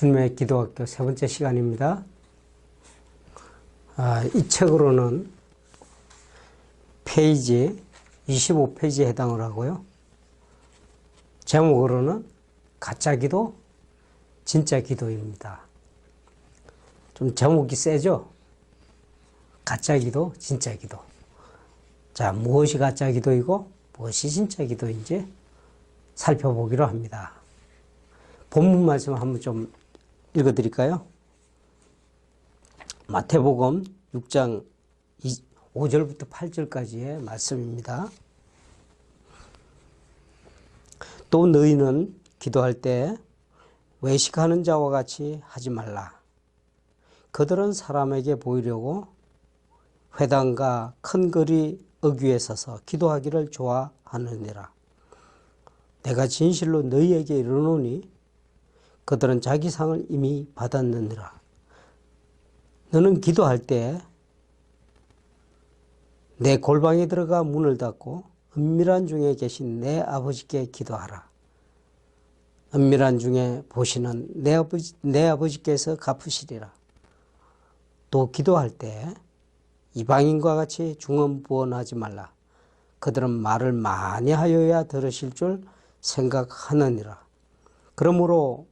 주님의 기도학교 세 번째 시간입니다. 이 책으로는 페이지 25페이지에 해당을 하고요. 제목으로는 가짜 기도, 진짜 기도입니다. 좀 제목이 세죠? 가짜 기도, 진짜 기도. 자, 무엇이 가짜 기도이고 무엇이 진짜 기도인지 살펴보기로 합니다. 본문 말씀을 한번 좀 읽어드릴까요? 마태복음 6장 5절부터 8절까지의 말씀입니다. 또 너희는 기도할 때 외식하는 자와 같이 하지 말라. 그들은 사람에게 보이려고 회당과 큰 거리 어귀에 서서 기도하기를 좋아하느니라. 내가 진실로 너희에게 이르노니 그들은 자기 상을 이미 받았느니라. 너는 기도할 때 내 골방에 들어가 문을 닫고 은밀한 중에 계신 내 아버지께 기도하라. 은밀한 중에 보시는 내 아버지께서 갚으시리라. 또 기도할 때 이방인과 같이 중언부언하지 말라. 그들은 말을 많이 하여야 들으실 줄 생각하느니라. 그러므로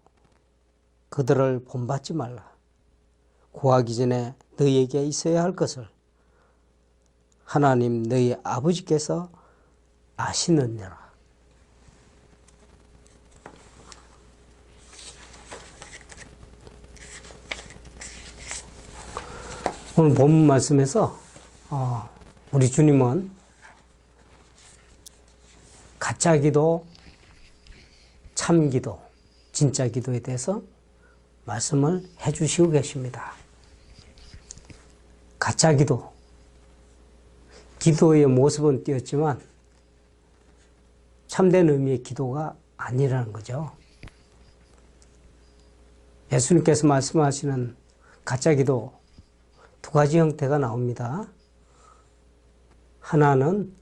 그들을 본받지 말라. 구하기 전에 너희에게 있어야 할 것을 하나님 너희 아버지께서 아시느니라. 오늘 본문 말씀에서 우리 주님은 가짜 기도, 참 기도, 진짜 기도에 대해서 말씀을 해주시고 계십니다. 가짜 기도, 기도의 모습은 띄었지만 참된 의미의 기도가 아니라는 거죠. 예수님께서 말씀하시는 가짜 기도 두 가지 형태가 나옵니다. 하나는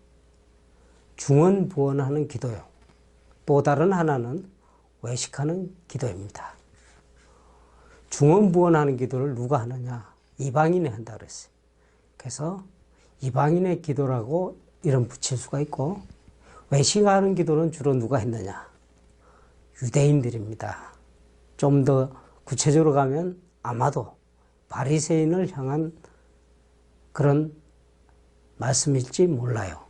중언부언하는 기도요. 또 다른 하나는 외식하는 기도입니다. 중언부언하는 기도를 누가 하느냐? 이방인이 한다고 그랬어요. 그래서 이방인의 기도라고 이름 붙일 수가 있고, 외식하는 기도는 주로 누가 했느냐? 유대인들입니다. 좀 더 구체적으로 가면 아마도 바리새인을 향한 그런 말씀일지 몰라요.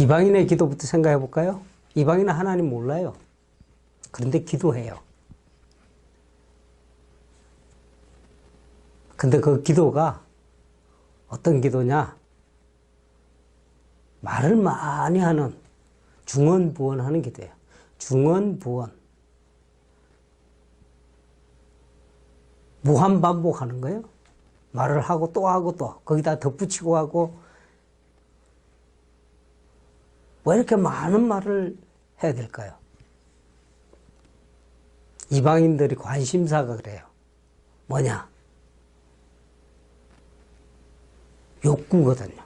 이방인의 기도부터 생각해 볼까요? 이방인은 하나님 몰라요. 그런데 기도해요. 근데 그 기도가 어떤 기도냐? 말을 많이 하는 중언부언하는 기도예요. 중언부언. 무한반복하는 거예요. 말을 하고 또 하고 또 거기다 덧붙이고 하고 왜 이렇게 많은 말을 해야 될까요? 이방인들이 관심사가 그래요. 뭐냐? 욕구거든요.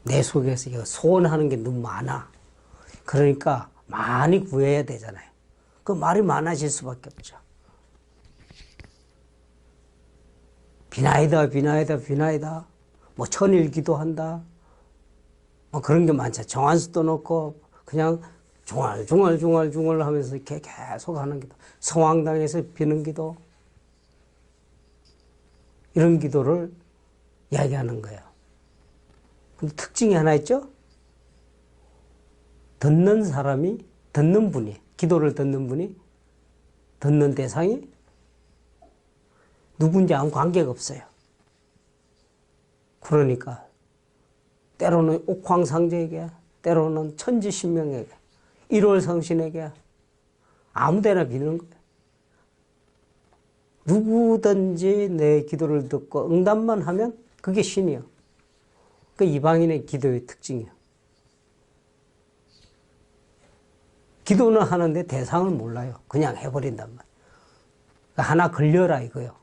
내 속에서 이거 소원하는 게 너무 많아. 그러니까 많이 구해야 되잖아요. 그 말이 많아질 수밖에 없죠. 비나이다, 비나이다, 비나이다. 뭐 천일 기도한다. 뭐 그런 게 많죠. 정한수도 넣고 그냥 중얼중얼 하면서 이렇게 계속 하는 기도. 성황당에서 비는 기도. 이런 기도를 이야기하는 거예요. 근데 특징이 하나 있죠? 듣는 분이, 기도를 듣는 분이, 듣는 대상이 누군지 아무 관계가 없어요. 그러니까 때로는 옥황상제에게, 때로는 천지신명에게, 일월성신에게 아무데나 비는 거예요. 누구든지 내 기도를 듣고 응답만 하면 그게 신이요. 그 이방인의 기도의 특징이에요. 기도는 하는데 대상을 몰라요. 그냥 해버린단 말이에요. 하나 걸려라 이거요.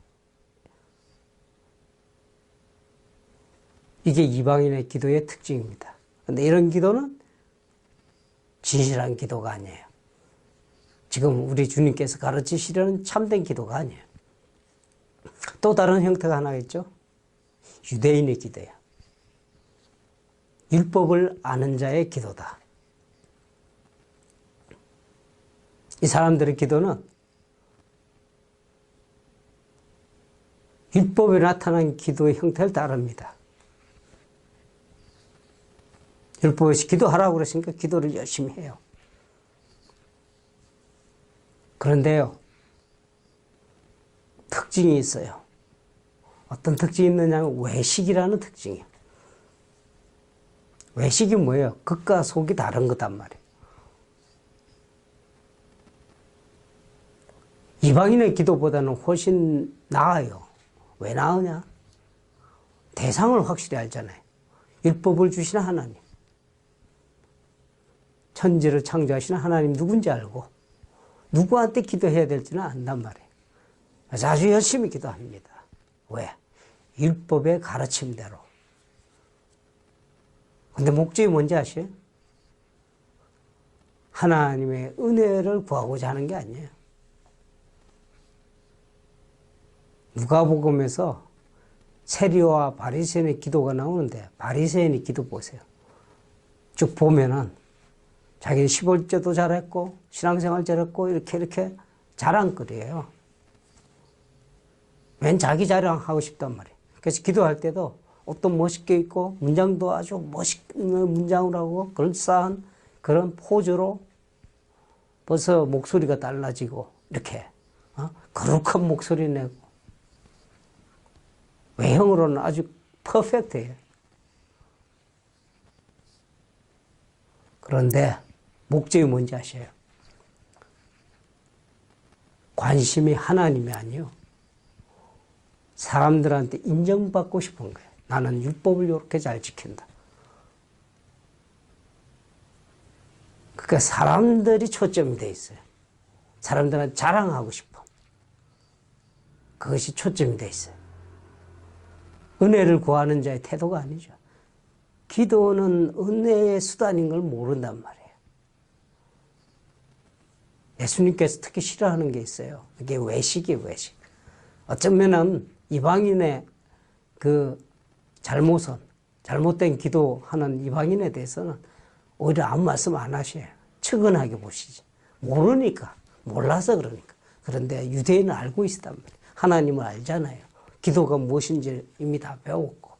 이게 이방인의 기도의 특징입니다. 그런데 이런 기도는 진실한 기도가 아니에요. 지금 우리 주님께서 가르치시려는 참된 기도가 아니에요. 또 다른 형태가 하나 있죠. 유대인의 기도예요. 율법을 아는 자의 기도다. 이 사람들의 기도는 율법에 나타난 기도의 형태를 따릅니다. 율법에서 기도하라고 그러시니까 기도를 열심히 해요. 그런데요, 특징이 있어요. 어떤 특징이 있느냐면 외식이라는 특징이에요. 외식이 뭐예요? 겉과 속이 다른 거단 말이에요. 이방인의 기도보다는 훨씬 나아요. 왜 나으냐? 대상을 확실히 알잖아요. 율법을 주시는 하나님. 천지를 창조하시는 하나님 누군지 알고 누구한테 기도해야 될지는 안단 말이에요. 그래서 아주 열심히 기도합니다. 왜? 율법의 가르침대로. 근데 목적이 뭔지 아세요? 하나님의 은혜를 구하고자 하는 게 아니에요. 누가복음에서 세리와 바리새인의 기도가 나오는데 바리새인의 기도 보세요. 쭉 보면은 자기는 11조도 잘했고 신앙생활 잘했고 이렇게 자랑거리예요. 맨 자기 자랑하고 싶단 말이에요. 그래서 기도할 때도 옷도 멋있게 입고 문장도 아주 멋있는 문장을 하고 그럴싸한 그런 포즈로 벌써 목소리가 달라지고 이렇게 거룩한 목소리 내고 외형으로는 아주 퍼펙트해요. 그런데 목적이 뭔지 아세요? 관심이 하나님이 아니요. 사람들한테 인정받고 싶은 거예요. 나는 율법을 이렇게 잘 지킨다. 그러니까 사람들이 초점이 돼 있어요. 사람들한테 자랑하고 싶어. 그것이 초점이 돼 있어요. 은혜를 구하는 자의 태도가 아니죠. 기도는 은혜의 수단인 걸 모른단 말이에요. 예수님께서 특히 싫어하는 게 있어요. 그게 외식이에요, 외식. 어쩌면은 이방인의 그 잘못된 기도하는 이방인에 대해서는 오히려 아무 말씀 안 하셔요. 측은하게 보시지. 모르니까, 몰라서 그러니까. 그런데 유대인은 알고 있단 말이에요. 하나님을 알잖아요. 기도가 무엇인지 이미 다 배웠고.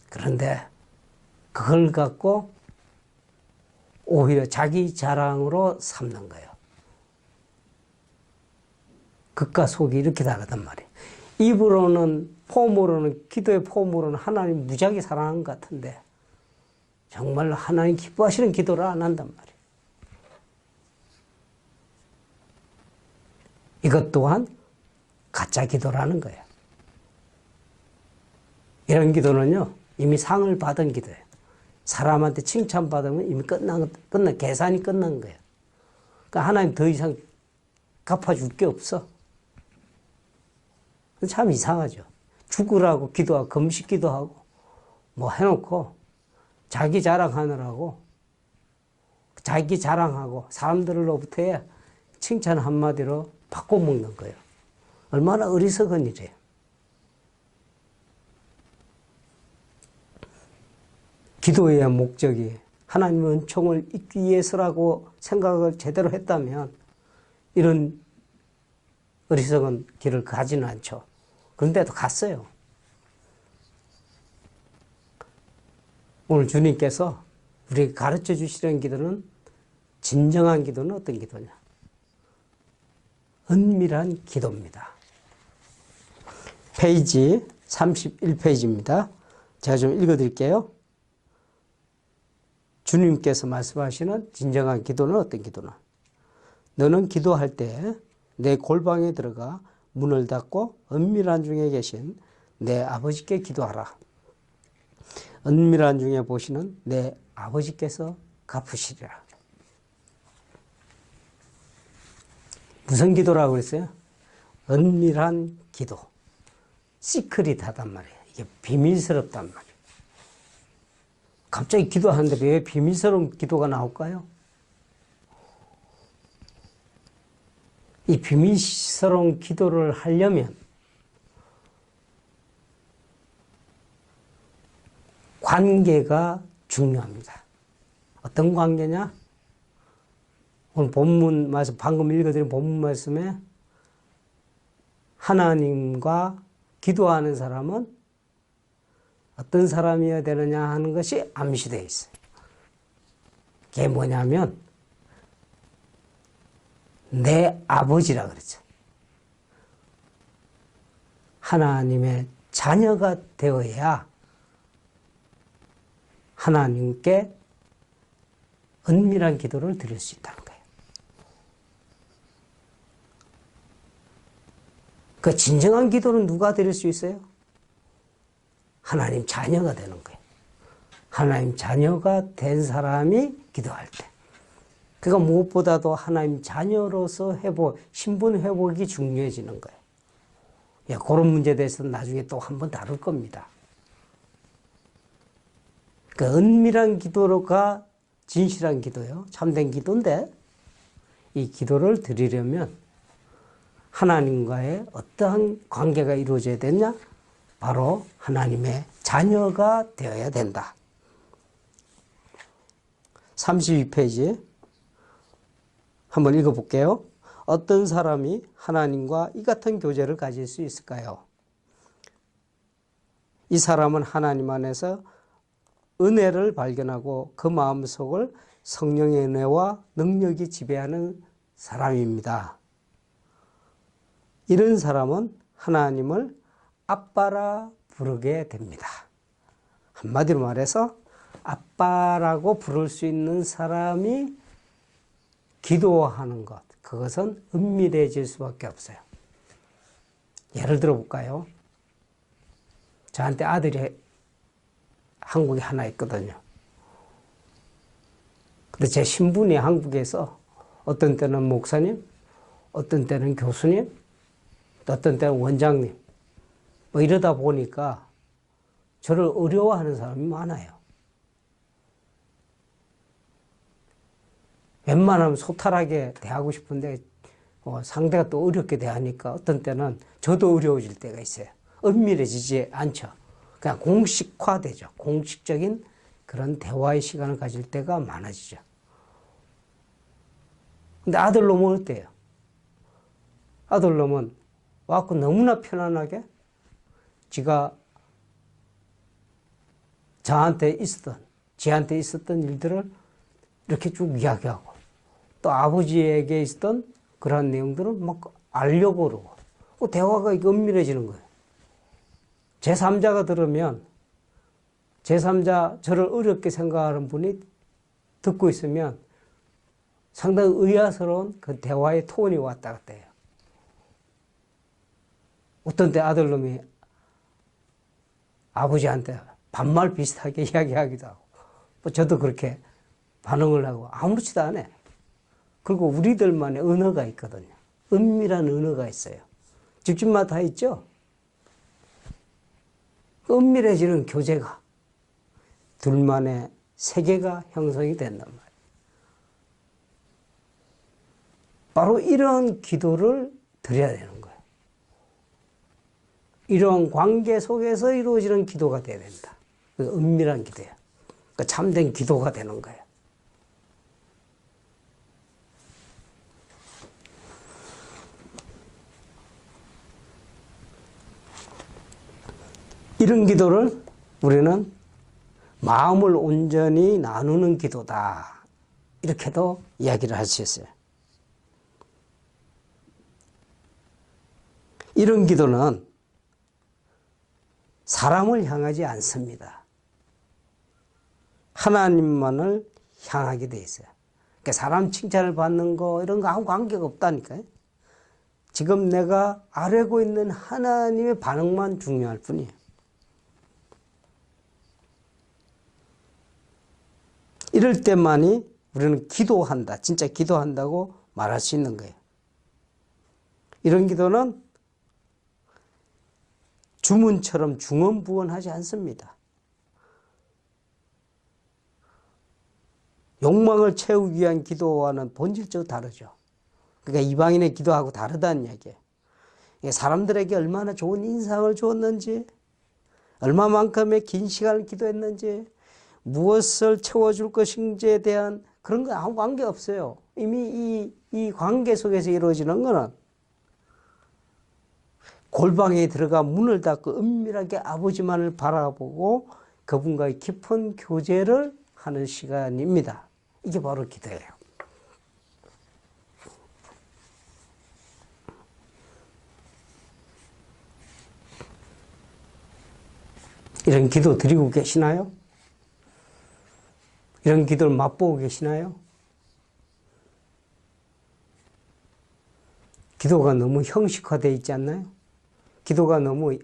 그런데 그걸 갖고 오히려 자기 자랑으로 삼는 거예요. 겉과 속이 이렇게 다르단 말이에요. 입으로는, 폼으로는, 기도의 폼으로는 하나님 무지하게 사랑하는 것 같은데 정말로 하나님 기뻐하시는 기도를 안 한단 말이에요. 이것 또한 가짜 기도라는 거예요. 이런 기도는요, 이미 상을 받은 기도예요. 사람한테 칭찬받으면 이미 계산이 끝난 거예요. 그러니까 하나님 더 이상 갚아줄 게 없어. 참 이상하죠. 죽으라고 기도하고, 금식 기도하고, 뭐 해놓고, 자기 자랑하느라고, 자기 자랑하고, 사람들로부터의 칭찬 한마디로 바꿔먹는 거예요. 얼마나 어리석은 일이에요. 기도의 목적이 하나님의 은총을 잊기 위해서라고 생각을 제대로 했다면 이런 어리석은 길을 가지는 않죠. 그런데도 갔어요. 오늘 주님께서 우리에게 가르쳐 주시는 기도는, 진정한 기도는 어떤 기도냐? 은밀한 기도입니다. 페이지 31페이지입니다. 제가 좀 읽어드릴게요. 주님께서 말씀하시는 진정한 기도는 어떤 기도나? 너는 기도할 때 내 골방에 들어가 문을 닫고 은밀한 중에 계신 내 아버지께 기도하라. 은밀한 중에 보시는 내 아버지께서 갚으시리라. 무슨 기도라고 그랬어요? 은밀한 기도. 시크릿하단 말이에요. 이게 비밀스럽단 말이에요. 갑자기 기도하는데 왜 비밀스러운 기도가 나올까요? 이 비밀스러운 기도를 하려면 관계가 중요합니다. 어떤 관계냐? 오늘 본문 말씀, 방금 읽어드린 본문 말씀에 하나님과 기도하는 사람은 어떤 사람이어야 되느냐 하는 것이 암시되어 있어요. 그게 뭐냐면 내 아버지라 그랬죠. 하나님의 자녀가 되어야 하나님께 은밀한 기도를 드릴 수 있다는 거예요. 그 진정한 기도는 누가 드릴 수 있어요? 하나님 자녀가 되는 거예요. 하나님 자녀가 된 사람이 기도할 때. 그러니까 무엇보다도 하나님 자녀로서 신분 회복이 중요해지는 거예요. 예, 그런 문제에 대해서는 나중에 또 한번 다룰 겁니다. 그 은밀한 기도가 진실한 기도예요. 참된 기도인데 이 기도를 드리려면 하나님과의 어떠한 관계가 이루어져야 되냐? 바로 하나님의 자녀가 되어야 된다. 32페이지 한번 읽어볼게요. 어떤 사람이 하나님과 이 같은 교제를 가질 수 있을까요? 이 사람은 하나님 안에서 은혜를 발견하고 그 마음속을 성령의 은혜와 능력이 지배하는 사람입니다. 이런 사람은 하나님을 아빠라 부르게 됩니다. 한마디로 말해서 아빠라고 부를 수 있는 사람이 기도하는 것, 그것은 은밀해질 수밖에 없어요. 예를 들어 볼까요? 저한테 아들이 한국에 하나 있거든요. 근데 제 신분이 한국에서 어떤 때는 목사님, 어떤 때는 교수님, 어떤 때는 원장님, 뭐 이러다 보니까 저를 어려워하는 사람이 많아요. 웬만하면 소탈하게 대하고 싶은데 상대가 또 어렵게 대하니까 어떤 때는 저도 어려워질 때가 있어요. 은밀해지지 않죠. 그냥 공식화되죠. 공식적인 그런 대화의 시간을 가질 때가 많아지죠. 근데 아들놈은 어때요? 아들놈은 와갖고 너무나 편안하게 지가 저한테 지한테 있었던 일들을 이렇게 쭉 이야기하고 또 아버지에게 있었던 그러한 내용들을 막 알려고 그러고 대화가 은밀해지는 거예요. 제3자가 들으면 제3자 저를 어렵게 생각하는 분이 듣고 있으면 상당히 의아스러운 그 대화의 톤이 왔다 갔다 해요. 어떤 때 아들놈이 아버지한테 반말 비슷하게 이야기하기도 하고 저도 그렇게 반응을 하고 아무렇지도 않아요. 그리고 우리들만의 언어가 있거든요. 은밀한 언어가 있어요. 집집마다 다 있죠? 은밀해지는 교제가 둘만의 세계가 형성이 된단 말이에요. 바로 이런 기도를 드려야 되는 거예요. 이런 관계 속에서 이루어지는 기도가 돼야 된다. 은밀한 기도예요. 그러니까 참된 기도가 되는 거예요. 이런 기도를 우리는 마음을 온전히 나누는 기도다. 이렇게도 이야기를 할 수 있어요. 이런 기도는 사람을 향하지 않습니다. 하나님만을 향하게 돼 있어요. 그러니까 사람 칭찬을 받는 거 이런 거 아무 관계가 없다니까요. 지금 내가 알고 있는 하나님의 반응만 중요할 뿐이에요. 이럴 때만이 우리는 기도한다, 진짜 기도한다고 말할 수 있는 거예요. 이런 기도는 주문처럼 중언부언하지 않습니다. 욕망을 채우기 위한 기도와는 본질적으로 다르죠. 그러니까 이방인의 기도하고 다르다는 이야기예요. 사람들에게 얼마나 좋은 인상을 주었는지, 얼마만큼의 긴 시간을 기도했는지, 무엇을 채워줄 것인지에 대한 그런 거 아무 관계 없어요. 이미 이 관계 속에서 이루어지는 거는 골방에 들어가 문을 닫고 은밀하게 아버지만을 바라보고 그분과의 깊은 교제를 하는 시간입니다. 이게 바로 기도예요. 이런 기도 드리고 계시나요? 이런 기도를 맛보고 계시나요? 기도가 너무 형식화되어 있지 않나요? 기도가 너무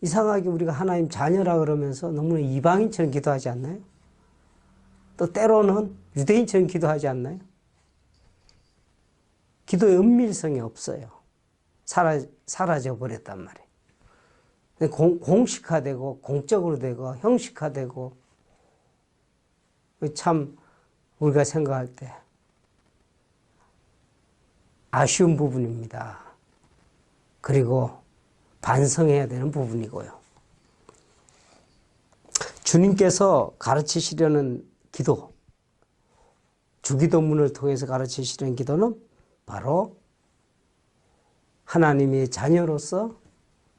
이상하게 우리가 하나님 자녀라 그러면서 너무 이방인처럼 기도하지 않나요? 또 때로는 유대인처럼 기도하지 않나요? 기도의 은밀성이 없어요. 사라져 버렸단 말이에요. 공식화되고 공적으로 되고 형식화되고 참 우리가 생각할 때 아쉬운 부분입니다. 그리고 반성해야 되는 부분이고요. 주님께서 가르치시려는 기도, 주기도문을 통해서 가르치시려는 기도는 바로 하나님의 자녀로서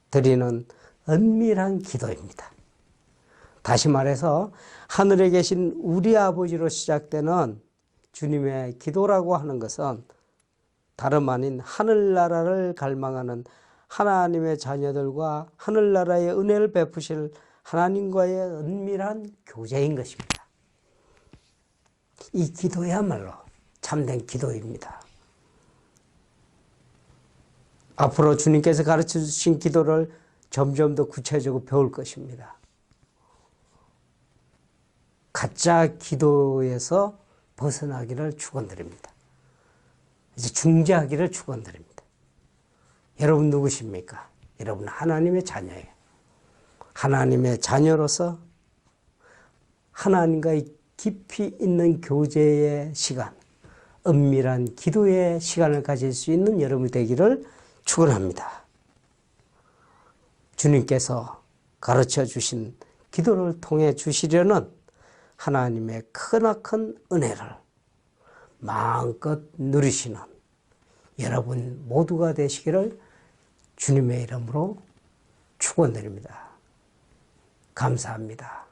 드리는 은밀한 기도입니다. 다시 말해서 하늘에 계신 우리 아버지로 시작되는 주님의 기도라고 하는 것은 다름 아닌 하늘나라를 갈망하는 하나님의 자녀들과 하늘나라의 은혜를 베푸실 하나님과의 은밀한 교제인 것입니다. 이 기도야말로 참된 기도입니다. 앞으로 주님께서 가르쳐 주신 기도를 점점 더 구체적으로 배울 것입니다. 가짜 기도에서 벗어나기를 축원드립니다. 이제 중재하기를 축원드립니다. 여러분 누구십니까? 여러분 하나님의 자녀예요. 하나님의 자녀로서 하나님과의 깊이 있는 교제의 시간, 은밀한 기도의 시간을 가질 수 있는 여러분이 되기를 축원합니다. 주님께서 가르쳐 주신 기도를 통해 주시려는 하나님의 크나큰 은혜를 마음껏 누리시는 여러분 모두가 되시기를 주님의 이름으로 축원드립니다. 감사합니다.